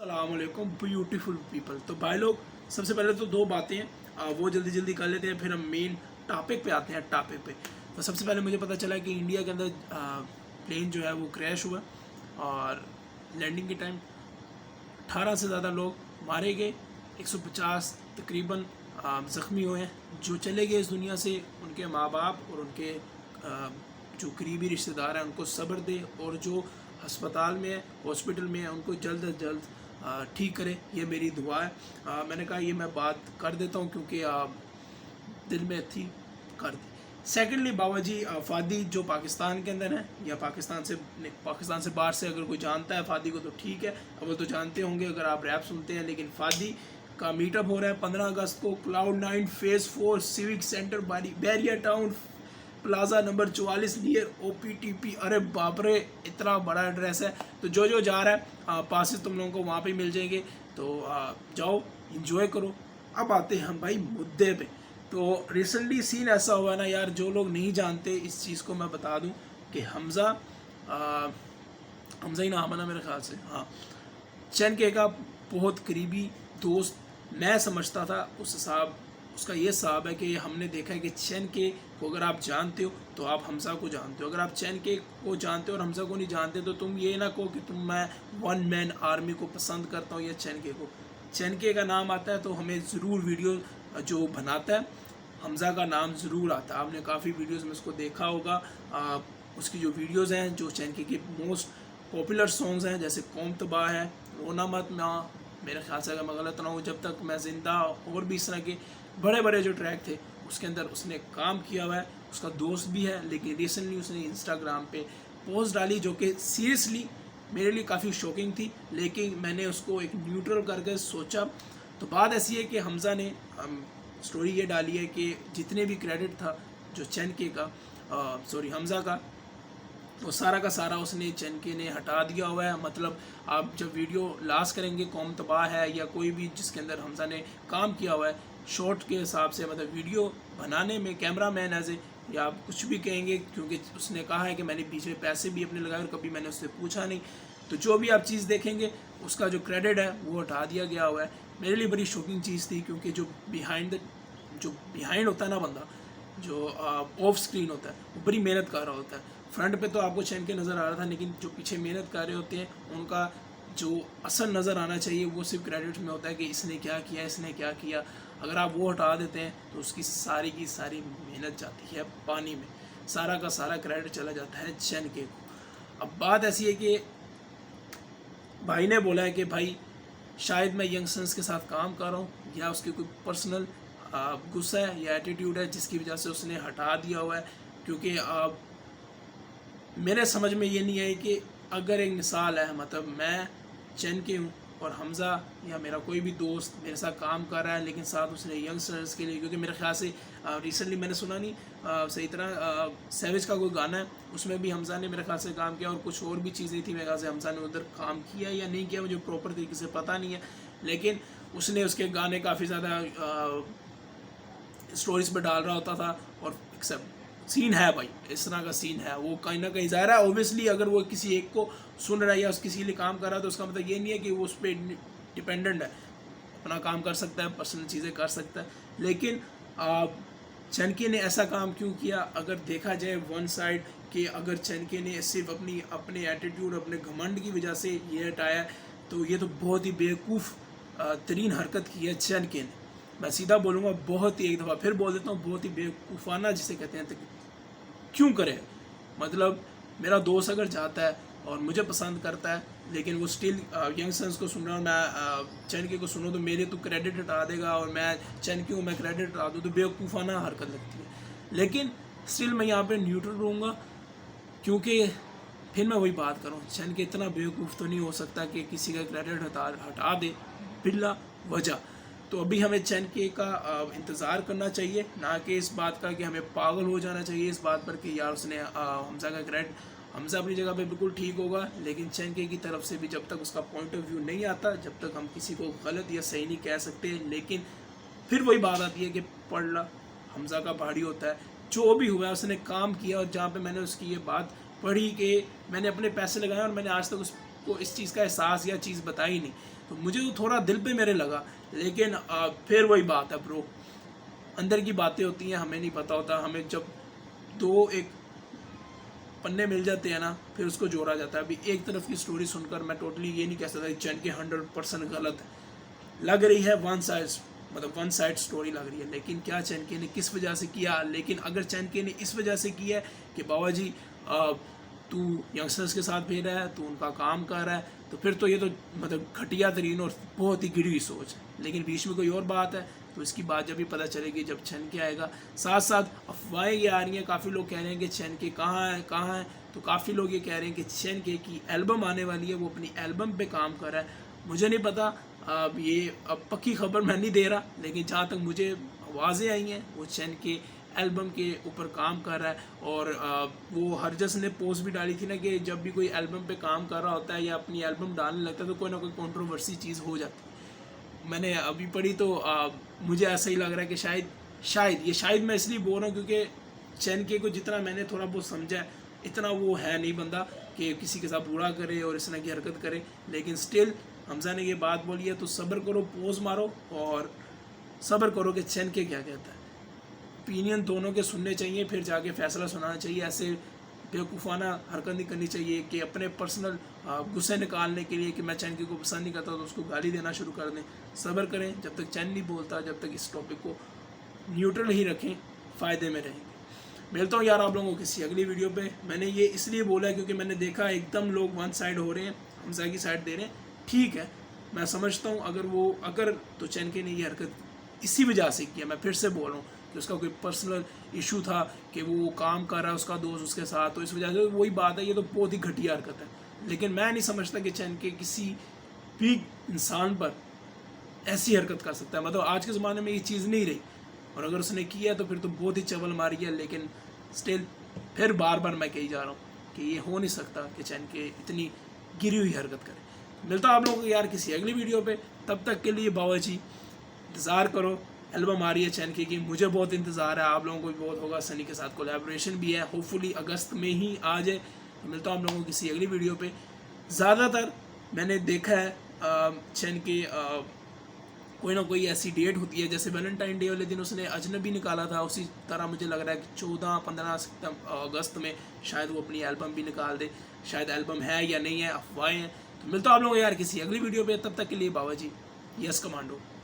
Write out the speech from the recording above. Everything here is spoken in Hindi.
अस्सलामुअलैकुम ब्यूटीफुल पीपल। तो भाई लोग, सबसे पहले तो दो बातें हैं, वो जल्दी जल्दी कर लेते हैं, फिर हम मेन टॉपिक पे आते हैं। टॉपिक पे तो सबसे पहले मुझे पता चला कि इंडिया के अंदर प्लेन जो है वो क्रैश हुआ और लैंडिंग के टाइम 18 से ज़्यादा लोग मारे गए, 150 तकरीबन ज़ख्मी हुए हैं। जो चले गए इस दुनिया से, उनके माँ बाप और उनके जो करीबी रिश्तेदार हैं उनको सब्र दे, और जो अस्पताल में है, हॉस्पिटल में है, उनको जल्द अज जल्द ठीक करे, ये मेरी दुआ है। मैंने कहा ये मैं बात कर देता हूँ क्योंकि दिल में थी, कर दी। सेकेंडली बाबा जी फ़ादी जो पाकिस्तान के अंदर है या पाकिस्तान से बाहर से अगर कोई जानता है फ़ादी को तो ठीक है, अब वो तो जानते होंगे अगर आप रैप सुनते हैं। लेकिन फ़ादी का मीटअप हो रहा है 15 अगस्त को Cloud9 phase 4 civic centre barrier town plaza number 44 near OPTP। अरे बापरे, इतना बड़ा एड्रेस है। तो जो जा रहा है पासेस तुम लोगों को वहाँ पे मिल जाएंगे, तो जाओ इंजॉय करो। अब आते हैं हम भाई मुद्दे पे। तो रिसेंटली सीन ऐसा हुआ ना यार, जो लोग नहीं जानते इस चीज़ को मैं बता दूं कि हमज़ा ही नाम है ना मेरे ख्याल से, हाँ, चैन के का बहुत करीबी दोस्त मैं समझता था। उसका ये हिसाब है कि हमने देखा है कि चैन के को अगर आप जानते हो तो आप हमज़ा को जानते हो, अगर आप चैन के को जानते हो और हमज़ा को नहीं जानते तो तुम ये ना कहो कि मैं वन मैन आर्मी को पसंद करता हूँ या चैन के को। चैन के का नाम आता है तो हमें ज़रूर वीडियो जो बनाता है हमज़ा का नाम ज़रूर आता है। आपने काफ़ी वीडियोज़ में उसको देखा होगा। उसकी जो वीडियोज़ हैं, जो चैन के मोस्ट पॉपुलर सॉन्ग्स हैं, जैसे कौम तबाह है, रोना मत माँ, मेरे ख्याल से अगर मैं गलत ना हूँ, जब तक मैं ज़िंदा, और भी इस तरह के बड़े बड़े जो ट्रैक थे उसके अंदर उसने काम किया हुआ है। उसका दोस्त भी है। लेकिन रिसेंटली उसने इंस्टाग्राम पे पोस्ट डाली जो कि सीरियसली मेरे लिए काफ़ी शॉकिंग थी, लेकिन मैंने उसको एक न्यूट्रल करके सोचा। तो बात ऐसी है कि हमज़ा ने स्टोरी ये डाली है कि जितने भी क्रेडिट था जो चैन के का हमज़ा का, वो सारा का सारा उसने चैन के ने हटा दिया हुआ है। मतलब आप जब वीडियो लास्ट करेंगे कौम तबाह है या कोई भी जिसके अंदर हमज़ा ने काम किया हुआ है शॉर्ट के हिसाब से, मतलब वीडियो बनाने में कैमरा मैन एज ए, या आप कुछ भी कहेंगे, क्योंकि उसने कहा है कि मैंने पीछे पैसे भी अपने लगाए और कभी मैंने उससे पूछा नहीं। तो जो भी आप चीज़ देखेंगे उसका जो क्रेडिट है वो हटा दिया गया हुआ है। मेरे लिए बड़ी शॉकिंग चीज़ थी, क्योंकि जो बिहाइंड होता है ना बंदा, जो ऑफ स्क्रीन होता है, वो बड़ी मेहनत कर रहा होता है। फ्रंट पे तो आपको चैन के नज़र आ रहा था, लेकिन जो पीछे मेहनत कर रहे होते हैं उनका जो असर नज़र आना चाहिए वो सिर्फ क्रेडिट में होता है कि इसने क्या किया, इसने क्या किया। अगर आप वो हटा देते हैं तो उसकी सारी की सारी मेहनत जाती है पानी में, सारा का सारा क्रेडिट चला जाता है चैन के को। अब बात ऐसी है कि भाई ने बोला है कि भाई शायद मैं यंगस्टर्स के साथ काम कर रहा हूँ, या उसके कोई पर्सनल गुस्सा है या एटीट्यूड है जिसकी वजह से उसने हटा दिया हुआ है। क्योंकि मेरे समझ में ये नहीं है कि अगर एक मिसाल है, मतलब मैं चैन के हूँ और हमज़ा या मेरा कोई भी दोस्त मेरे साथ काम कर रहा है, लेकिन साथ उसने यंगस्टर्स के लिए, क्योंकि मेरे ख्याल से रिसेंटली मैंने सुना नहीं सही तरह सैविज का कोई गाना है, उसमें भी हमज़ा ने मेरे ख्याल से काम किया, और कुछ और भी चीज़ें थी मेरे ख्याल से हमज़ा ने उधर काम किया या नहीं किया, मुझे प्रॉपर तरीके से पता नहीं है। लेकिन उसने उसके गाने काफ़ी ज़्यादा स्टोरीज पर डाल रहा होता था, और सीन है भाई, इस तरह का सीन है, वो कहीं ना कहीं ज़ाहिर है ऑब्वियसली अगर वो किसी एक को सुन रहा है या किसी के लिए काम कर रहा है तो उसका मतलब ये नहीं है कि वो उस पर डिपेंडेंट है, अपना काम कर सकता है, पर्सनल चीज़ें कर सकता है। लेकिन चनके ने ऐसा काम क्यों किया? अगर देखा जाए वन साइड कि अगर चनके ने सिर्फ अपने एटीट्यूड, अपने घमंड की वजह से ये हटाया, तो ये तो बहुत ही बेवकूफ़ तरीन हरकत की है चनके ने। मैं सीधा बोलूँगा, बहुत ही, एक दफ़ा फिर बोल देता हूँ, बहुत ही बेवकूफ़ाना जिसे कहते हैं। तो क्यों करे? मतलब मेरा दोस्त अगर जाता है और मुझे पसंद करता है, लेकिन वो स्टिल यंगस्टर्स को सुन रहा हूँ, मैं चैन के को सुनूँ, तो मेरे तो क्रेडिट हटा देगा, और मैं चैन के हूँ मैं क्रेडिट हटा दूँ, तो बेवकूफ़ाना हरकत लगती है। लेकिन स्टिल मैं यहाँ पे न्यूट्रल रहूँगा, क्योंकि फिर मैं वही बात करूँ, चैन के इतना बेवकूफ़ तो नहीं हो सकता कि किसी का क्रेडिट हटा दे बिला वजह। तो अभी हमें चैन के का इंतज़ार करना चाहिए, ना कि इस बात का कि हमें पागल हो जाना चाहिए इस बात पर कि यार उसने हमज़ा का क्रेडिट, हमज़ा अपनी जगह पे बिल्कुल ठीक होगा, लेकिन चैन के की तरफ से भी जब तक उसका पॉइंट ऑफ व्यू नहीं आता, जब तक हम किसी को गलत या सही नहीं कह सकते। लेकिन फिर वही बात आती है कि पढ़ना हमज़ा का पहाड़ी होता है, जो भी हुआ उसने काम किया, और जहाँ पर मैंने उसकी ये बात पढ़ी कि मैंने अपने पैसे लगाए और मैंने आज तक उसको इस चीज़ का एहसास या चीज़ बताई नहीं। तो मुझे तो थोड़ा दिल पे मेरे लगा। लेकिन फिर वही बात है ब्रो, अंदर की बातें होती हैं, हमें नहीं पता होता। हमें जब दो एक पन्ने मिल जाते हैं ना, फिर उसको जोड़ा जाता है। अभी एक तरफ की स्टोरी सुनकर मैं टोटली ये नहीं कह सकता कि चैन के 100% गलत लग रही है, वन साइड स्टोरी लग रही है। लेकिन क्या चैनके ने किस वजह से किया? लेकिन अगर चैनके ने इस वजह से किया है कि बाबा जी तू यंगस्टर्स के साथ भेज रहा है, तू उनका काम कर रहा है, तो फिर तो ये तो घटिया तरीन और बहुत ही गिरी हुई सोच है। लेकिन बीच में कोई और बात है, तो इसकी बात जब भी पता चलेगी जब चैनके आएगा। साथ साथ अफवाहें ये आ रही हैं, काफ़ी लोग कह रहे हैं कि चैनके कहाँ है। तो काफ़ी लोग ये कह रहे हैं कि चैनके की एल्बम आने वाली है, वो अपनी एल्बम पे काम कर रहा है। मुझे नहीं पता, अब पक्की खबर मैं नहीं दे रहा, लेकिन जहाँ तक मुझे आवाज़ें आई हैं वो चैनके एल्बम के ऊपर काम कर रहा है। और वो हरजस ने पोस्ट भी डाली थी ना कि जब भी कोई एल्बम पे काम कर रहा होता है या अपनी एल्बम डालने लगता है तो कोई ना कोई कंट्रोवर्सी चीज़ हो जाती है। मैंने अभी पढ़ी तो मुझे ऐसा ही लग रहा है कि शायद मैं इसलिए बोल रहा हूँ क्योंकि चैनके को जितना मैंने थोड़ा बहुत समझा है, इतना वो है नहीं बंदा कि किसी के साथ बुरा करे और इस तरह की हरकत करे। लेकिन स्टिल हमजा ने ये बात बोली है तो सब्र करो, पोज मारो और सब्र करो कि चैनके क्या कहता है। ओपिनियन दोनों के सुनने चाहिए, फिर जाके फैसला सुनाना चाहिए। ऐसे बेवकूफ़ाना हरकत नहीं करनी चाहिए कि अपने पर्सनल गुस्से निकालने के लिए कि मैं चैनके को पसंद नहीं करता तो उसको गाली देना शुरू कर दें। सब्र करें, जब तक चैन नहीं बोलता, जब तक इस टॉपिक को न्यूट्रल ही रखें, फ़ायदे में रहेंगे। मिलता हूँ यार आप लोगों को किसी अगली वीडियो पे। मैंने ये इसलिए बोला है क्योंकि मैंने देखा एकदम लोग वन साइड हो रहे हैं, हमजा की साइड दे रहे हैं। ठीक है, मैं समझता हूँ अगर तो चैनके ने ये हरकत इसी वजह से किया। मैं फिर से बोल रहा हूँ कि उसका कोई पर्सनल इशू था कि वो काम कर रहा है उसका दोस्त उसके साथ, तो इस वजह से वही बात है। ये तो बहुत ही घटिया हरकत है। लेकिन मैं नहीं समझता कि चैनके किसी भी इंसान पर ऐसी हरकत कर सकता है। आज के ज़माने में ये चीज़ नहीं रही, और अगर उसने किया है तो फिर तो बहुत ही चवल मारी है। लेकिन स्टिल फिर बार बार मैं कही जा रहा हूँ कि ये हो नहीं सकता कि चैनके इतनी गिरी हुई हरकत करे। मिलता हूँ आप लोगों को यार किसी अगली वीडियो पे। तब तक के लिए बाबा जी इंतज़ार करो, एल्बम आ रही है चैनके की, मुझे बहुत इंतज़ार है, आप लोगों को भी बहुत होगा। सनी के साथ कोलैबोरेशन भी है, होपफुली अगस्त में ही आ जाए। तो मिलता हूँ आप लोगों को किसी अगली वीडियो पे। ज़्यादातर मैंने देखा है चैनके कोई ना कोई ऐसी डेट होती है, जैसे वैलेंटाइन डे वाले दिन उसने अजनबी निकाला था, उसी तरह मुझे लग रहा है कि 14-15 अगस्त में शायद वो अपनी एल्बम भी निकाल दे। शायद एल्बम है या नहीं है, अफवाहें हैं। तो मिलता हूँ आप लोगों को यार किसी अगली वीडियो पे। तब तक के लिए बाबा जी, यस कमांडो।